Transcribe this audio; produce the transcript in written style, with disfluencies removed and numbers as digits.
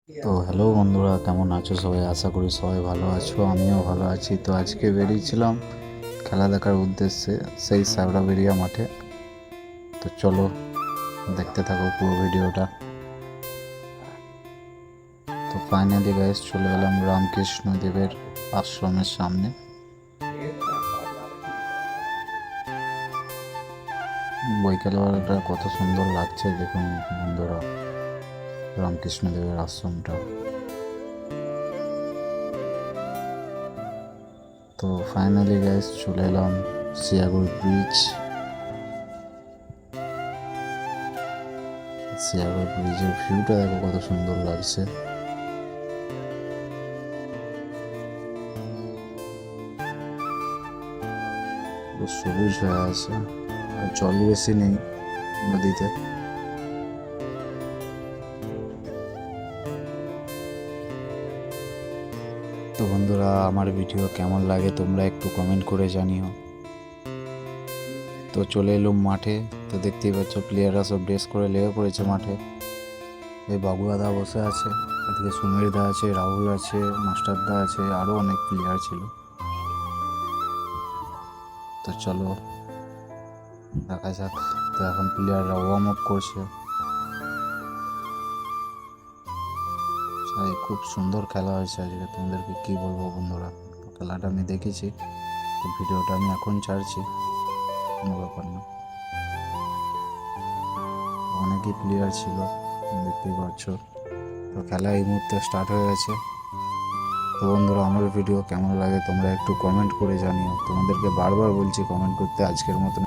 তো হ্যালো বন্ধুরা, কেমন আছো সবাই? আশা করি সবাই ভালো আছো, আমিও ভালো আছি। তো আজকে বেরিয়েছিলাম খেলা দেখার উদ্দেশ্যে সেই সাবড়াবেড়িয়া মাঠে। তো চলো দেখতে থাকো পুরো ভিডিওটা। তো ফাইনালি গাইস চলে এলাম রামকৃষ্ণ দেবের আশ্রমের সামনে। বৈকালবেলাটা কত সুন্দর লাগছে দেখুন বন্ধুরা, রামকৃষ্ণ দেবের আশ্রমটা। তো ফাইনালি গাইস চলে এলাম সিয়াগর ব্রিজ। সিয়াগর ব্রিজের ভিউটা দেখো কত সুন্দর লাগছে। পুরো সবুজ হয়ে আছে, আর জল বেশি নেই নদীতে। তো বন্ধুরা, আমার ভিডিও কেমন লাগে তোমরা একটু কমেন্ট করে জানিও। তো চলে এলুম মাঠে। তো দেখতেই পাচ্ছ প্লেয়াররা সব ড্রেস করে লেগে পড়েছে মাঠে। এই বাবুদা বসে আছে, এদিকে সুমির দা আছে, রাহুল আছে, মাস্টার দা আছে, আরও অনেক প্লেয়ার ছিল। তো চলো দেখা যাক। তো এখন প্লেয়াররা ওয়ার্ম আপ করছে। খুব সুন্দর খেলা হয়েছে আজকে, তোমাদেরকে কী বলবো বন্ধুরা। খেলাটা আমি দেখেছি, তো ভিডিওটা আমি এখন ছাড়ছি, কোনো ব্যাপার না। অনেকই প্লেয়ার ছিল দেখতেই পাচ্ছ। তো খেলা এই মুহূর্তে স্টার্ট হয়ে গেছে। তো বন্ধুরা, আমার ভিডিও কেমন লাগে তোমরা একটু কমেন্ট করে জানিও। তোমাদেরকে বারবার বলছি কমেন্ট করতে। আজকের মতন